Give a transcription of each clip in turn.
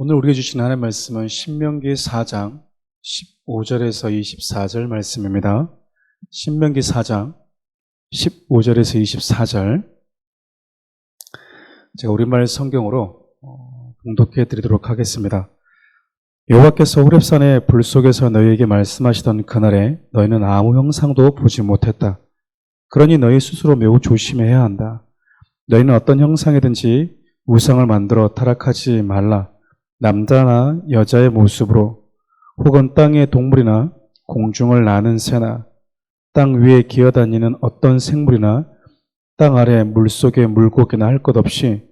오늘 우리에게 주신 하나님의 말씀은 신명기 4장 15절에서 24절 말씀입니다. 신명기 4장 15절에서 24절 제가 우리말 성경으로 봉독해 드리도록 하겠습니다. 여호와께서 호렙산의 불 속에서 너희에게 말씀하시던 그날에 너희는 아무 형상도 보지 못했다. 그러니 너희 스스로 매우 조심해야 한다. 너희는 어떤 형상이든지 우상을 만들어 타락하지 말라. 남자나 여자의 모습으로 혹은 땅의 동물이나 공중을 나는 새나 땅 위에 기어다니는 어떤 생물이나 땅 아래 물속의 물고기나 할 것 없이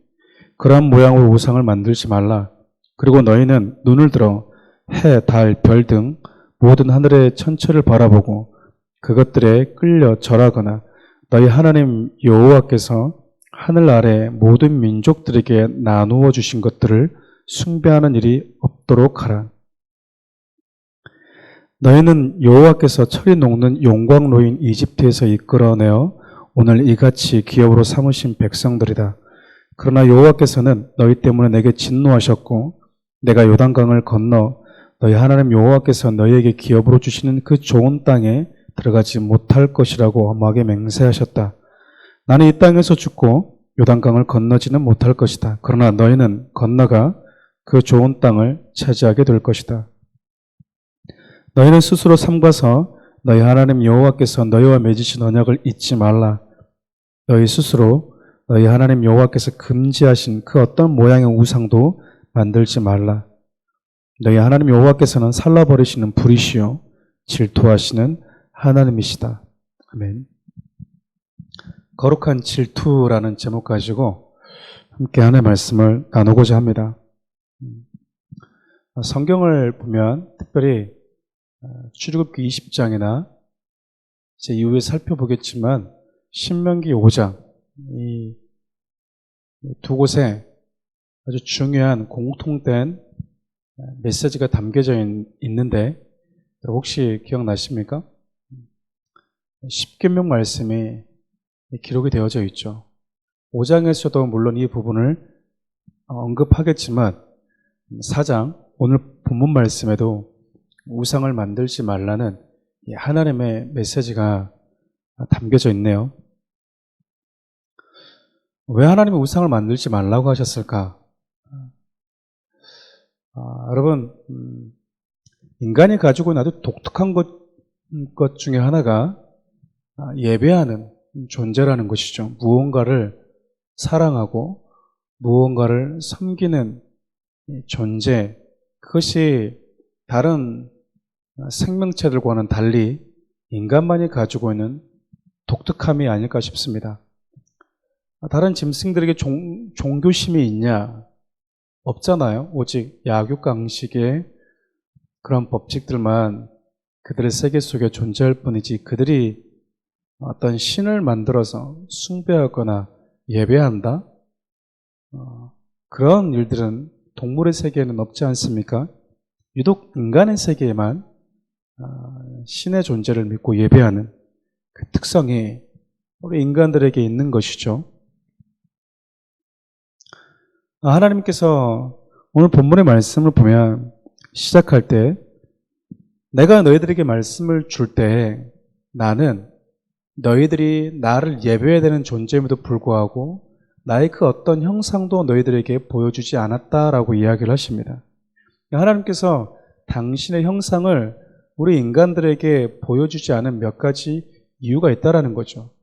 그러한 모양으로 우상을 만들지 말라. 그리고 너희는 눈을 들어 해, 달, 별 등 모든 하늘의 천체를 바라보고 그것들에 끌려 절하거나 너희 하나님 여호와께서 하늘 아래 모든 민족들에게 나누어 주신 것들을 숭배하는 일이 없도록 하라. 너희는 여호와께서 철이 녹는 용광로인 이집트에서 이끌어내어 오늘 이같이 기업으로 삼으신 백성들이다. 그러나 여호와께서는 너희 때문에 내게 진노하셨고 내가 요단강을 건너 너희 하나님 여호와께서 너희에게 기업으로 주시는 그 좋은 땅에 들어가지 못할 것이라고 엄하게 맹세하셨다. 나는 이 땅에서 죽고 요단강을 건너지는 못할 것이다. 그러나 너희는 건너가 그 좋은 땅을 차지하게 될 것이다. 너희는 스스로 삼가서 너희 하나님 여호와께서 너희와 맺으신 언약을 잊지 말라. 너희 스스로 너희 하나님 여호와께서 금지하신 그 어떤 모양의 우상도 만들지 말라. 너희 하나님 여호와께서는 살라버리시는 불이시요 질투하시는 하나님이시다. 아멘. 거룩한 질투라는 제목 가지고 함께 하나님의 말씀을 나누고자 합니다. 성경을 보면 특별히 출애굽기 20장이나 제 이후에 살펴보겠지만 신명기 5장 이 두 곳에 아주 중요한 공통된 메시지가 담겨져 있는데 혹시 기억나십니까? 십계명 말씀이 기록이 되어져 있죠. 5장에서도 물론 이 부분을 언급하겠지만 4장 오늘 본문 말씀에도 우상을 만들지 말라는 하나님의 메시지가 담겨져 있네요. 왜 하나님이 우상을 만들지 말라고 하셨을까? 여러분, 인간이 가지고 있는 아주 독특한 것 중에 하나가 예배하는 존재라는 것이죠. 무언가를 사랑하고 무언가를 섬기는 존재, 그것이 다른 생명체들과는 달리 인간만이 가지고 있는 독특함이 아닐까 싶습니다. 다른 짐승들에게 종교심이 있냐? 없잖아요. 오직 약육강식의 그런 법칙들만 그들의 세계 속에 존재할 뿐이지 그들이 어떤 신을 만들어서 숭배하거나 예배한다? 그런 일들은 동물의 세계에는 없지 않습니까? 유독 인간의 세계에만 신의 존재를 믿고 예배하는 그 특성이 우리 인간들에게 있는 것이죠. 하나님께서 오늘 본문의 말씀을 보면 시작할 때 내가 너희들에게 말씀을 줄 때 나는 너희들이 나를 예배해야 되는 존재임에도 불구하고 나의 그 어떤 형상도 너희들에게 보여주지 않았다라고 이야기를 하십니다. 하나님께서 당신의 형상을 우리 인간들에게 보여주지 않은 몇 가지 이유가 있다라는 거죠.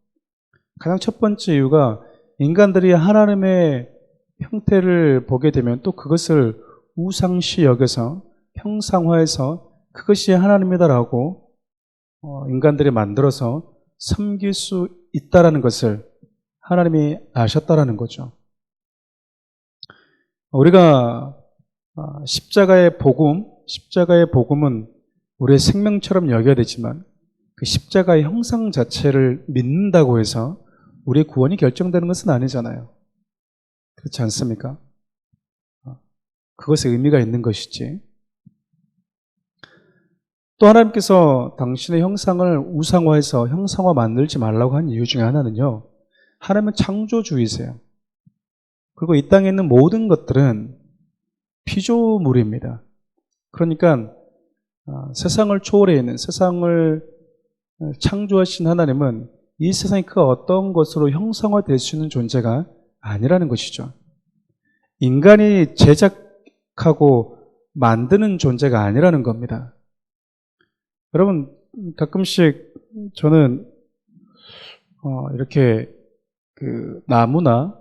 가장 첫 번째 이유가 인간들이 하나님의 형태를 보게 되면 또 그것을 우상시 여겨서 형상화해서 그것이 하나님이다라고 인간들이 만들어서 섬길 수 있다라는 것을 하나님이 아셨다라는 거죠. 우리가 십자가의 복음은 우리의 생명처럼 여겨야 되지만 그 십자가의 형상 자체를 믿는다고 해서 우리의 구원이 결정되는 것은 아니잖아요. 그렇지 않습니까? 그것에 의미가 있는 것이지. 또 하나님께서 당신의 형상을 우상화해서 형상화 만들지 말라고 한 이유 중에 하나는요, 하나님은 창조주이세요. 그리고 이 땅에 있는 모든 것들은 피조물입니다. 그러니까 세상을 초월해 있는, 세상을 창조하신 하나님은 이 세상이 그 어떤 것으로 형상화될 수 있는 존재가 아니라는 것이죠. 인간이 제작하고 만드는 존재가 아니라는 겁니다. 여러분, 가끔씩 저는 이렇게 그 나무나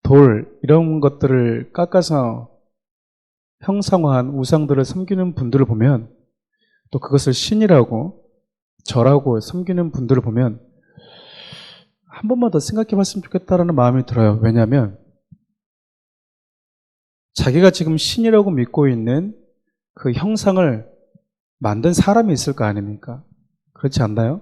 돌 이런 것들을 깎아서 형상화한 우상들을 섬기는 분들을 보면, 또 그것을 신이라고 절하고 섬기는 분들을 보면 한 번만 더 생각해 봤으면 좋겠다라는 마음이 들어요. 왜냐하면 자기가 지금 신이라고 믿고 있는 그 형상을 만든 사람이 있을 거 아닙니까? 그렇지 않나요?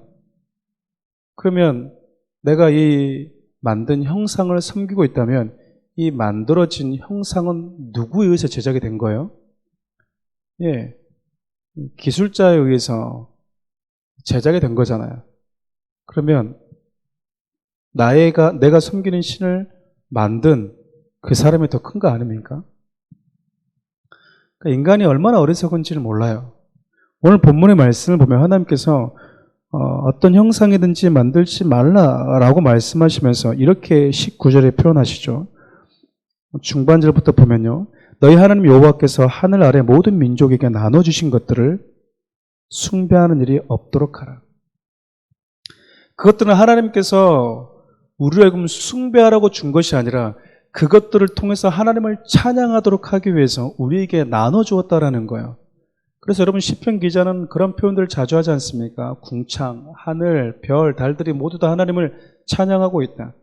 그러면 내가 이 만든 형상을 섬기고 있다면 이 만들어진 형상은 누구에 의해서 제작이 된 거예요? 예, 기술자에 의해서 제작이 된 거잖아요. 그러면 내가 섬기는 신을 만든 그 사람이 더 큰 거 아닙니까? 그러니까 인간이 얼마나 어리석은지를 몰라요. 오늘 본문의 말씀을 보면 하나님께서 어떤 형상이든지 만들지 말라라고 말씀하시면서 이렇게 19절에 표현하시죠. 중반절부터 보면요. 너희 하나님 여호와께서 하늘 아래 모든 민족에게 나눠주신 것들을 숭배하는 일이 없도록 하라. 그것들은 하나님께서 우리에게 숭배하라고 준 것이 아니라 그것들을 통해서 하나님을 찬양하도록 하기 위해서 우리에게 나눠주었다라는 거예요. 그래서 여러분 시편 기자는 그런 표현들을 자주 하지 않습니까? 궁창, 하늘, 별, 달들이 모두 다 하나님을 찬양하고 있다.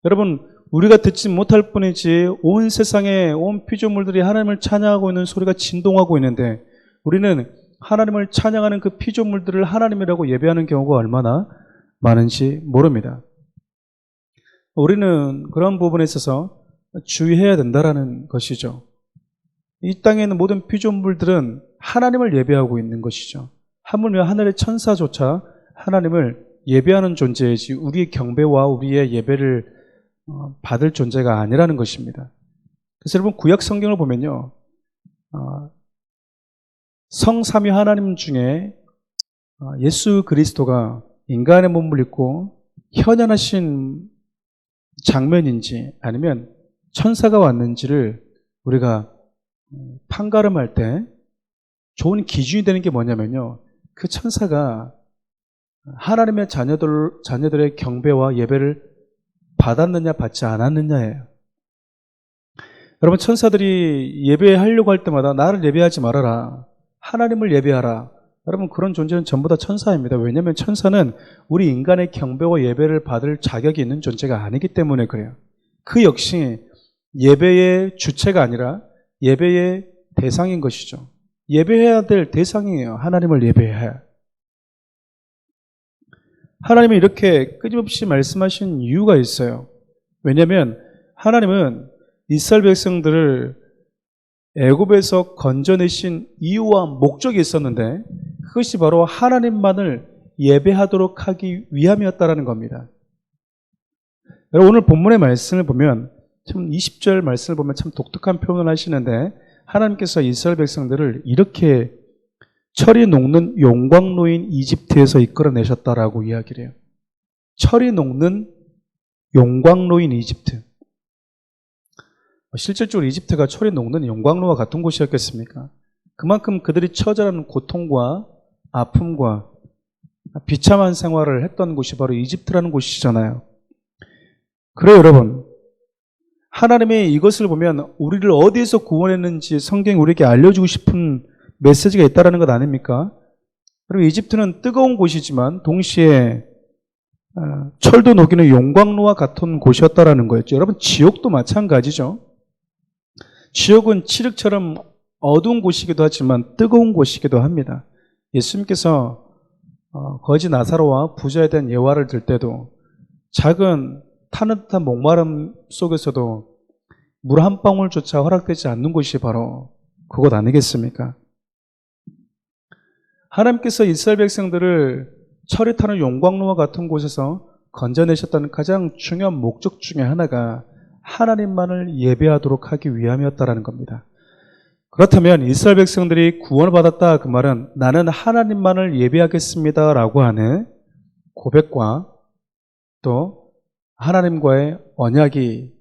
여러분 우리가 듣지 못할 뿐이지 온 세상의 온 피조물들이 하나님을 찬양하고 있는 소리가 진동하고 있는데 우리는 하나님을 찬양하는 그 피조물들을 하나님이라고 예배하는 경우가 얼마나 많은지 모릅니다. 우리는 그런 부분에 있어서 주의해야 된다라는 것이죠. 이 땅에 있는 모든 피조물들은 하나님을 예배하고 있는 것이죠. 하물며 하늘의 천사조차 하나님을 예배하는 존재이지 우리의 경배와 우리의 예배를 받을 존재가 아니라는 것입니다. 그래서 여러분 구약 성경을 보면요, 성삼위 하나님 중에 예수 그리스도가 인간의 몸을 입고 현현하신 장면인지 아니면 천사가 왔는지를 우리가 판가름할 때 좋은 기준이 되는 게 뭐냐면요, 그 천사가 하나님의 자녀들의 경배와 예배를 받았느냐 받지 않았느냐예요. 여러분 천사들이 예배하려고 할 때마다 나를 예배하지 말아라, 하나님을 예배하라. 여러분 그런 존재는 전부 다 천사입니다. 왜냐하면 천사는 우리 인간의 경배와 예배를 받을 자격이 있는 존재가 아니기 때문에 그래요. 그 역시 예배의 주체가 아니라 예배의 대상인 것이죠. 예배해야 될 대상이에요. 하나님을 예배해야. 하나님이 이렇게 끊임없이 말씀하신 이유가 있어요. 왜냐하면 하나님은 이스라엘 백성들을 애굽에서 건져내신 이유와 목적이 있었는데 그것이 바로 하나님만을 예배하도록 하기 위함이었다라는 겁니다. 여러분 오늘 본문의 말씀을 보면 참 20절 말씀을 보면 참 독특한 표현을 하시는데 하나님께서 이스라엘 백성들을 이렇게 철이 녹는 용광로인 이집트에서 이끌어내셨다라고 이야기를 해요. 철이 녹는 용광로인 이집트. 실질적으로 이집트가 철이 녹는 용광로와 같은 곳이었겠습니까? 그만큼 그들이 처절한 고통과 아픔과 비참한 생활을 했던 곳이 바로 이집트라는 곳이잖아요. 그래요 여러분, 하나님이 이것을 보면 우리를 어디에서 구원했는지 성경이 우리에게 알려주고 싶은 메시지가 있다는 것 아닙니까? 그리고 이집트는 뜨거운 곳이지만 동시에 철도 녹이는 용광로와 같은 곳이었다는 거였죠. 여러분 지옥도 마찬가지죠. 지옥은 칠흑처럼 어두운 곳이기도 하지만 뜨거운 곳이기도 합니다. 예수님께서 거지 나사로와 부자에 대한 예화를 들 때도 작은 타는 듯한 목마름 속에서도 물 한 방울조차 허락되지 않는 곳이 바로 그곳 아니겠습니까? 하나님께서 이스라엘 백성들을 철이 타는 용광로와 같은 곳에서 건져내셨다는 가장 중요한 목적 중에 하나가 하나님만을 예배하도록 하기 위함이었다라는 겁니다. 그렇다면 이스라엘 백성들이 구원을 받았다 그 말은 나는 하나님만을 예배하겠습니다라고 하는 고백과 또 하나님과의 언약이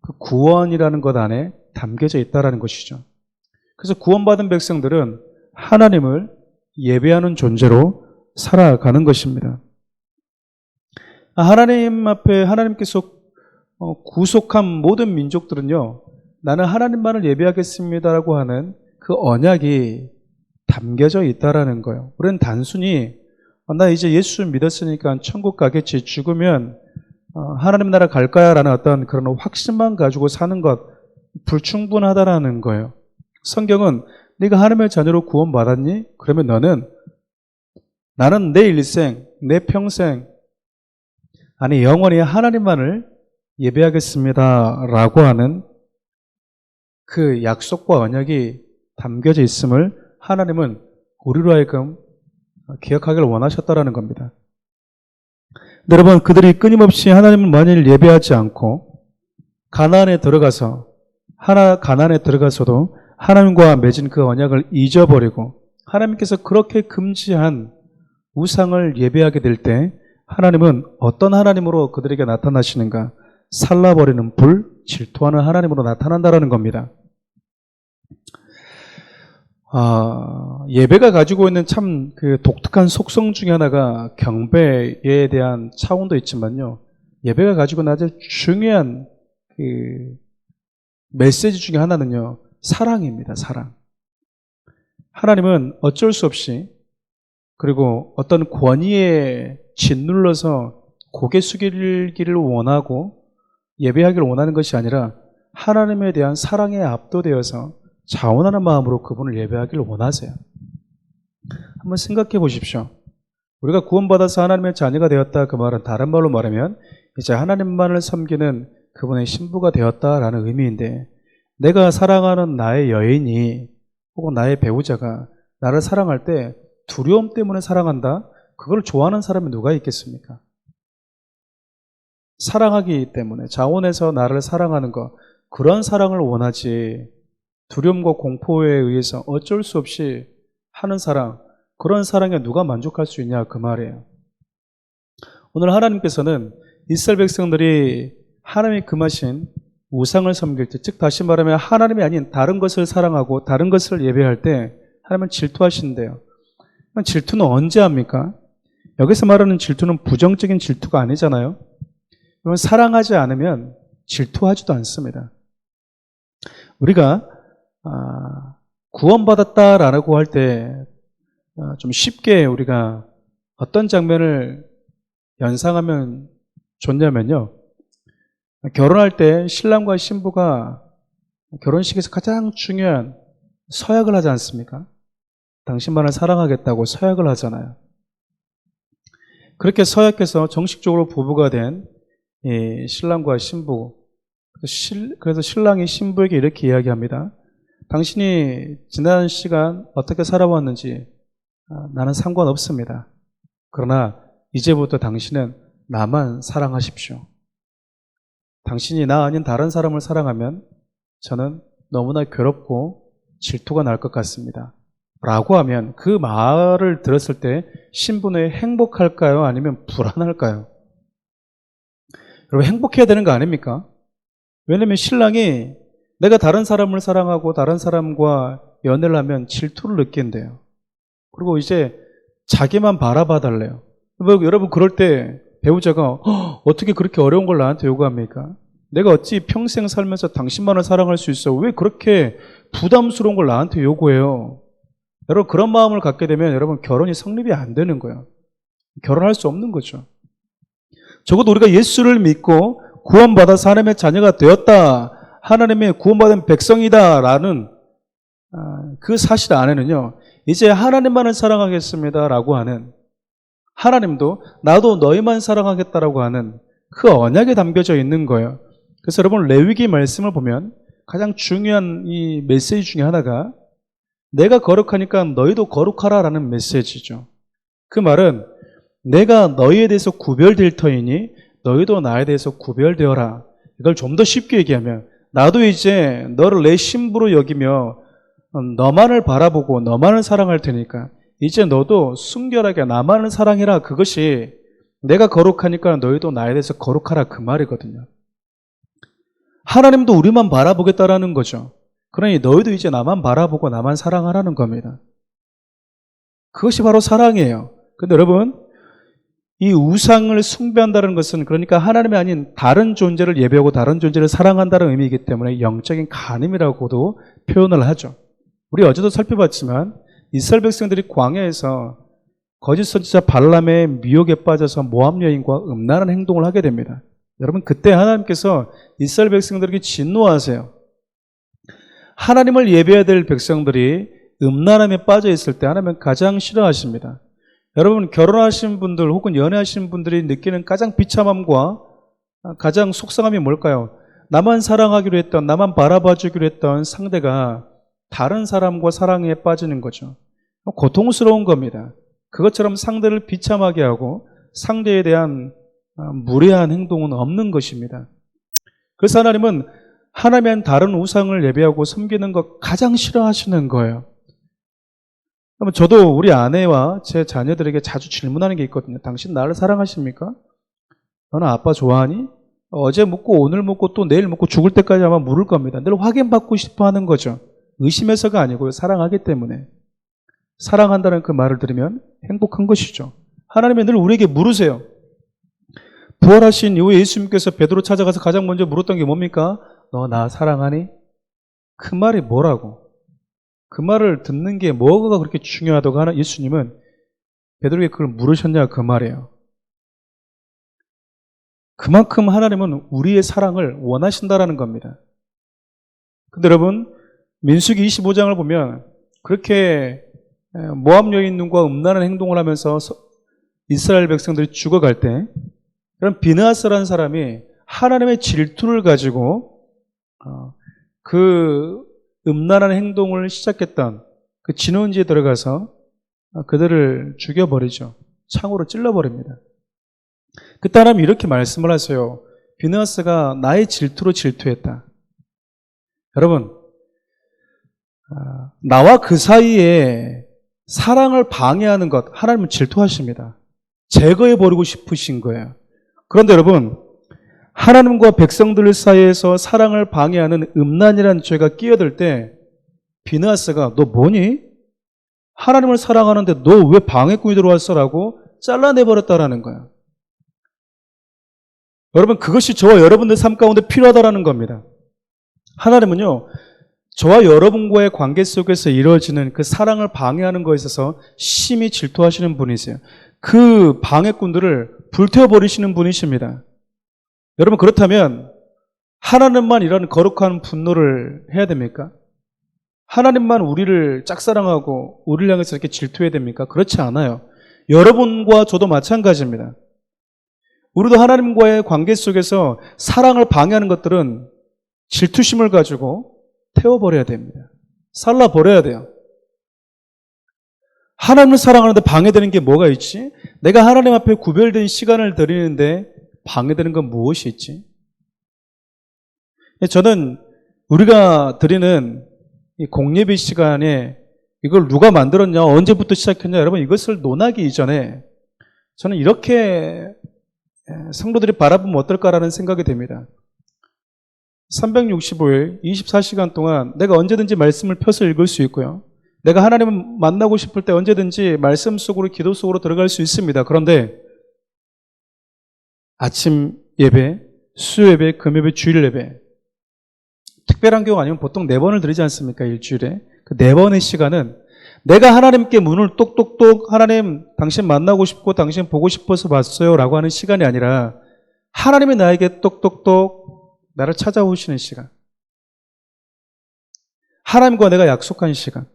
그 구원이라는 것 안에 담겨져 있다는 것이죠. 그래서 구원받은 백성들은 하나님을 예배하는 존재로 살아가는 것입니다. 하나님 앞에 하나님께서 구속한 모든 민족들은요, 나는 하나님만을 예배하겠습니다라고 하는 그 언약이 담겨져 있다라는 거예요. 우리는 단순히 나 이제 예수 믿었으니까 천국 가겠지, 죽으면 하나님 나라 갈 거야 라는 어떤 그런 확신만 가지고 사는 것 불충분하다라는 거예요. 성경은 네가 하나님의 자녀로 구원받았니? 그러면 나는 내 일생, 내 평생 아니 영원히 하나님만을 예배하겠습니다 라고 하는 그 약속과 언약이 담겨져 있음을 하나님은 우리로 하여금 기억하기를 원하셨다라는 겁니다. 여러분, 그들이 끊임없이 하나님을 만일 예배하지 않고 가나안에 들어가서도 하나님과 맺은 그 언약을 잊어버리고 하나님께서 그렇게 금지한 우상을 예배하게 될 때 하나님은 어떤 하나님으로 그들에게 나타나시는가? 살라버리는 불, 질투하는 하나님으로 나타난다라는 겁니다. 예배가 가지고 있는 참 그 독특한 속성 중에 하나가 경배에 대한 차원도 있지만요. 예배가 가지고 있는 아주 중요한 그 메시지 중에 하나는요. 사랑입니다. 사랑. 하나님은 어쩔 수 없이 그리고 어떤 권위에 짓눌러서 고개 숙이기를 원하고 예배하기를 원하는 것이 아니라 하나님에 대한 사랑에 압도되어서 자원하는 마음으로 그분을 예배하기를 원하세요. 한번 생각해 보십시오. 우리가 구원받아서 하나님의 자녀가 되었다 그 말은 다른 말로 말하면 이제 하나님만을 섬기는 그분의 신부가 되었다라는 의미인데 내가 사랑하는 나의 여인이 혹은 나의 배우자가 나를 사랑할 때 두려움 때문에 사랑한다? 그걸 좋아하는 사람이 누가 있겠습니까? 사랑하기 때문에 자원해서 나를 사랑하는 것 그런 사랑을 원하지 두려움과 공포에 의해서 어쩔 수 없이 하는 사랑 그런 사랑에 누가 만족할 수 있냐 그 말이에요. 오늘 하나님께서는 이스라엘 백성들이 하나님이 금하신 우상을 섬길 때 즉 다시 말하면 하나님이 아닌 다른 것을 사랑하고 다른 것을 예배할 때 하나님은 질투하신대요. 질투는 언제 합니까? 여기서 말하는 질투는 부정적인 질투가 아니잖아요. 그러면 사랑하지 않으면 질투하지도 않습니다. 우리가 구원받았다라고 할 때 좀 쉽게 우리가 어떤 장면을 연상하면 좋냐면요. 결혼할 때 신랑과 신부가 결혼식에서 가장 중요한 서약을 하지 않습니까? 당신만을 사랑하겠다고 서약을 하잖아요. 그렇게 서약해서 정식적으로 부부가 된 신랑과 신부. 그래서 신랑이 신부에게 이렇게 이야기합니다. 당신이 지난 시간 어떻게 살아왔는지 나는 상관없습니다. 그러나 이제부터 당신은 나만 사랑하십시오. 당신이 나 아닌 다른 사람을 사랑하면 저는 너무나 괴롭고 질투가 날 것 같습니다. 라고 하면 그 말을 들었을 때 신부는 행복할까요? 아니면 불안할까요? 여러분 행복해야 되는 거 아닙니까? 왜냐하면 신랑이 내가 다른 사람을 사랑하고 다른 사람과 연애를 하면 질투를 느낀대요. 그리고 이제 자기만 바라봐 달래요. 여러분 그럴 때 배우자가 어떻게 그렇게 어려운 걸 나한테 요구합니까? 내가 어찌 평생 살면서 당신만을 사랑할 수 있어? 왜 그렇게 부담스러운 걸 나한테 요구해요? 여러분 그런 마음을 갖게 되면 여러분 결혼이 성립이 안 되는 거예요. 결혼할 수 없는 거죠. 적어도 우리가 예수를 믿고 구원받아서 하나님의 자녀가 되었다. 하나님의 구원받은 백성이다라는 그 사실 안에는요. 이제 하나님만을 사랑하겠습니다라고 하는 하나님도 나도 너희만 사랑하겠다라고 하는 그 언약에 담겨져 있는 거예요. 그래서 여러분 레위기 말씀을 보면 가장 중요한 이 메시지 중에 하나가 내가 거룩하니까 너희도 거룩하라라는 메시지죠. 그 말은 내가 너희에 대해서 구별될 터이니 너희도 나에 대해서 구별되어라. 이걸 좀 더 쉽게 얘기하면 나도 이제 너를 내 신부로 여기며 너만을 바라보고 너만을 사랑할 테니까 이제 너도 순결하게 나만을 사랑해라. 그것이 내가 거룩하니까 너희도 나에 대해서 거룩하라 그 말이거든요. 하나님도 우리만 바라보겠다라는 거죠. 그러니 너희도 이제 나만 바라보고 나만 사랑하라는 겁니다. 그것이 바로 사랑이에요. 근데 여러분, 이 우상을 숭배한다는 것은 그러니까 하나님이 아닌 다른 존재를 예배하고 다른 존재를 사랑한다는 의미이기 때문에 영적인 간음이라고도 표현을 하죠. 우리 어제도 살펴봤지만 이스라엘 백성들이 광야에서 거짓 선지자 발람의 미혹에 빠져서 모압 여인과 음란한 행동을 하게 됩니다. 여러분, 그때 하나님께서 이스라엘 백성들에게 진노하세요. 하나님을 예배해야 될 백성들이 음란함에 빠져 있을 때 하나님은 가장 싫어하십니다. 여러분, 결혼하신 분들 혹은 연애하신 분들이 느끼는 가장 비참함과 가장 속상함이 뭘까요? 나만 사랑하기로 했던, 나만 바라봐주기로 했던 상대가 다른 사람과 사랑에 빠지는 거죠. 고통스러운 겁니다. 그것처럼 상대를 비참하게 하고 상대에 대한 무례한 행동은 없는 것입니다. 그래서 하나님은 하나님의 다른 우상을 예배하고 섬기는 것 가장 싫어하시는 거예요. 그러면 저도 우리 아내와 제 자녀들에게 자주 질문하는 게 있거든요. 당신 나를 사랑하십니까? 너는 아빠 좋아하니? 어제 묻고 오늘 묻고 또 내일 묻고 죽을 때까지 아마 물을 겁니다. 늘 확인받고 싶어 하는 거죠. 의심해서가 아니고요. 사랑하기 때문에. 사랑한다는 그 말을 들으면 행복한 것이죠. 하나님이 늘 우리에게 물으세요. 부활하신 이후에 예수님께서 베드로 찾아가서 가장 먼저 물었던 게 뭡니까? 너 나 사랑하니? 그 말이 뭐라고? 그 말을 듣는 게 뭐가 그렇게 중요하다고 하나? 예수님은 베드로에게 그걸 물으셨냐 그 말이에요. 그만큼 하나님은 우리의 사랑을 원하신다라는 겁니다. 근데 여러분, 민수기 25장을 보면 그렇게 모압 여인과 음란한 행동을 하면서 이스라엘 백성들이 죽어갈 때 그런 비느하스라는 사람이 하나님의 질투를 가지고 그 음란한 행동을 시작했던 그 진원지에 들어가서 그들을 죽여버리죠. 창으로 찔러버립니다. 그때 하나님이 이렇게 말씀을 하세요. 비느하스가 나의 질투로 질투했다. 여러분, 나와 그 사이에 사랑을 방해하는 것 하나님은 질투하십니다. 제거해버리고 싶으신 거예요. 그런데 여러분, 하나님과 백성들 사이에서 사랑을 방해하는 음란이라는 죄가 끼어들 때 비느하스가 너 뭐니? 하나님을 사랑하는데 너 왜 방해꾼이 들어왔어? 라고 잘라내버렸다라는 거예요. 여러분, 그것이 저와 여러분들 삶 가운데 필요하다라는 겁니다. 하나님은요, 저와 여러분과의 관계 속에서 이루어지는 그 사랑을 방해하는 것에 있어서 심히 질투하시는 분이세요. 그 방해꾼들을 불태워버리시는 분이십니다. 여러분, 그렇다면 하나님만 이런 거룩한 분노를 해야 됩니까? 하나님만 우리를 짝사랑하고 우리를 향해서 이렇게 질투해야 됩니까? 그렇지 않아요. 여러분과 저도 마찬가지입니다. 우리도 하나님과의 관계 속에서 사랑을 방해하는 것들은 질투심을 가지고 태워버려야 됩니다. 살라버려야 돼요. 하나님을 사랑하는데 방해되는 게 뭐가 있지? 내가 하나님 앞에 구별된 시간을 드리는데 방해되는 건 무엇이 있지? 저는 우리가 드리는 이 공예배 시간에 이걸 누가 만들었냐, 언제부터 시작했냐, 여러분 이것을 논하기 이전에 저는 이렇게 성도들이 바라보면 어떨까라는 생각이 됩니다. 365일 24시간 동안 내가 언제든지 말씀을 펴서 읽을 수 있고요. 내가 하나님을 만나고 싶을 때 언제든지 말씀 속으로 기도 속으로 들어갈 수 있습니다. 그런데 아침 예배, 수요 예배, 금 예배, 주일 예배 특별한 경우 아니면 보통 4번을 드리지 않습니까? 일주일에. 그 4번의 시간은 내가 하나님께 문을 똑똑똑 하나님 당신 만나고 싶고 당신 보고 싶어서 왔어요 라고 하는 시간이 아니라 하나님이 나에게 똑똑똑 나를 찾아오시는 시간, 하나님과 내가 약속한 시간,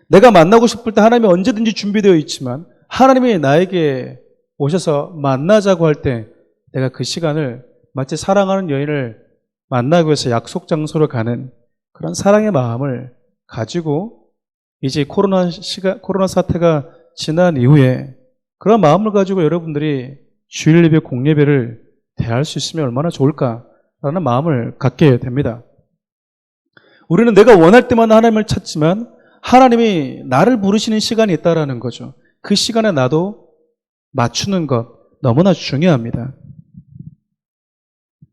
내가 만나고 싶을 때 하나님이 언제든지 준비되어 있지만 하나님이 나에게 오셔서 만나자고 할 때 내가 그 시간을 마치 사랑하는 여인을 만나기 위해서 약속 장소로 가는 그런 사랑의 마음을 가지고 이제 코로나 사태가 지난 이후에 그런 마음을 가지고 여러분들이 주일 예배, 공예배를 대할 수 있으면 얼마나 좋을까라는 마음을 갖게 됩니다. 우리는 내가 원할 때만 하나님을 찾지만 하나님이 나를 부르시는 시간이 있다라는 거죠. 그 시간에 나도 맞추는 것 너무나 중요합니다.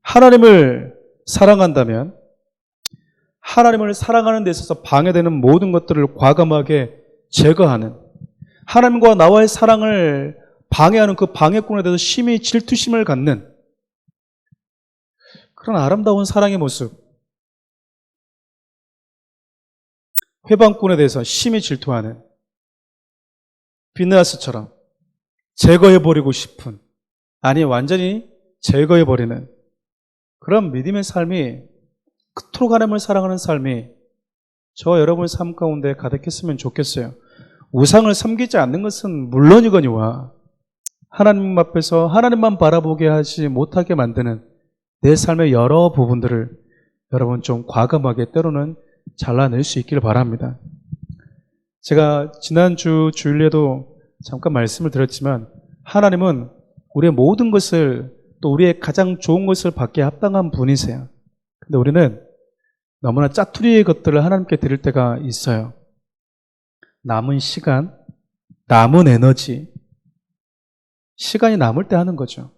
하나님을 사랑한다면 하나님을 사랑하는 데 있어서 방해되는 모든 것들을 과감하게 제거하는, 하나님과 나와의 사랑을 방해하는 그 방해꾼에 대해서 심히 질투심을 갖는 그런 아름다운 사랑의 모습, 회방꾼에 대해서 심히 질투하는 비느하스처럼 제거해버리고 싶은, 아니 완전히 제거해버리는 그런 믿음의 삶이, 그토록 하나님을 사랑하는 삶이 저 여러분의 삶 가운데 가득했으면 좋겠어요. 우상을 섬기지 않는 것은 물론이거니와 하나님 앞에서 하나님만 바라보게 하지 못하게 만드는 내 삶의 여러 부분들을 여러분 좀 과감하게 때로는 잘라낼 수 있기를 바랍니다. 제가 지난주 주일에도 잠깐 말씀을 드렸지만 하나님은 우리의 모든 것을, 또 우리의 가장 좋은 것을 받기에 합당한 분이세요. 근데 우리는 너무나 짜투리의 것들을 하나님께 드릴 때가 있어요. 남은 시간, 남은 에너지, 시간이 남을 때 하는 거죠.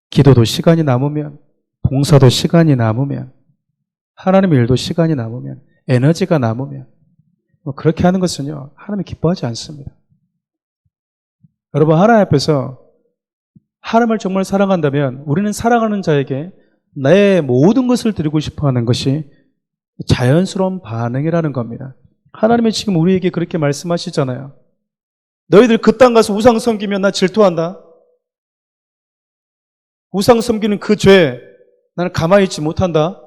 기도도 시간이 남으면, 봉사도 시간이 남으면, 하나님의 일도 시간이 남으면, 에너지가 남으면, 그렇게 하는 것은요, 하나님이 기뻐하지 않습니다. 여러분, 하나님 앞에서 하나님을 정말 사랑한다면 우리는 사랑하는 자에게 내 모든 것을 드리고 싶어 하는 것이 자연스러운 반응이라는 겁니다. 하나님이 지금 우리에게 그렇게 말씀하시잖아요. 너희들 그 땅 가서 우상 섬기면 나 질투한다. 우상 섬기는 그 죄 나는 가만히 있지 못한다.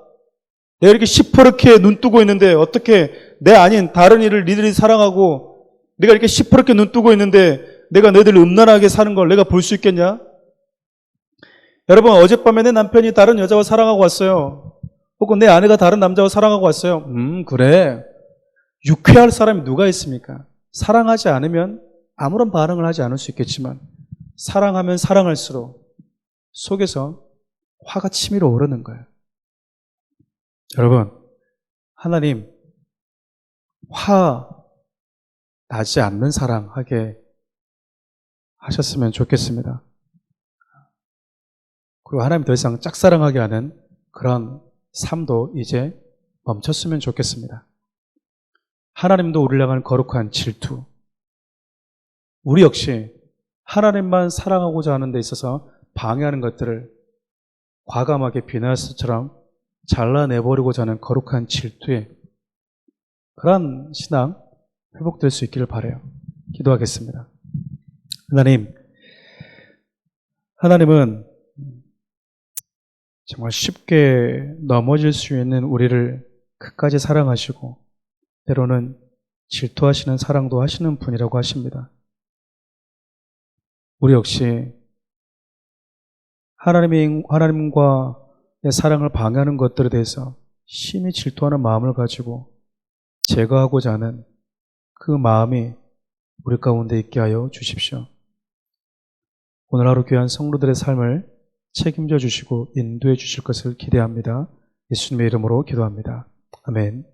내가 이렇게 시퍼렇게 눈 뜨고 있는데 어떻게 내 아닌 다른 일을 니들이 사랑하고, 내가 이렇게 시퍼렇게 눈 뜨고 있는데 내가 너희들 음란하게 사는 걸 내가 볼 수 있겠냐? 여러분, 어젯밤에 내 남편이 다른 여자와 사랑하고 왔어요. 혹은 내 아내가 다른 남자와 사랑하고 왔어요. 그래. 유쾌할 사람이 누가 있습니까? 사랑하지 않으면 아무런 반응을 하지 않을 수 있겠지만 사랑하면 사랑할수록 속에서 화가 치밀어 오르는 거예요. 여러분, 하나님 화 나지 않는 사랑하게 하셨으면 좋겠습니다. 그리고 하나님 더 이상 짝사랑하게 하는 그런 삶도 이제 멈췄으면 좋겠습니다. 하나님도 우리를 향한 거룩한 질투, 우리 역시 하나님만 사랑하고자 하는 데 있어서 방해하는 것들을 과감하게 비나스처럼 잘라내버리고자 하는 거룩한 질투에 그런 신앙 회복될 수 있기를 바라요. 기도하겠습니다. 하나님은 정말 쉽게 넘어질 수 있는 우리를 끝까지 사랑하시고 때로는 질투하시는 사랑도 하시는 분이라고 하십니다. 우리 역시 하나님과 내 사랑을 방해하는 것들에 대해서 심히 질투하는 마음을 가지고 제거하고자 하는 그 마음이 우리 가운데 있게 하여 주십시오. 오늘 하루 귀한 성도들의 삶을 책임져 주시고 인도해 주실 것을 기대합니다. 예수님의 이름으로 기도합니다. 아멘.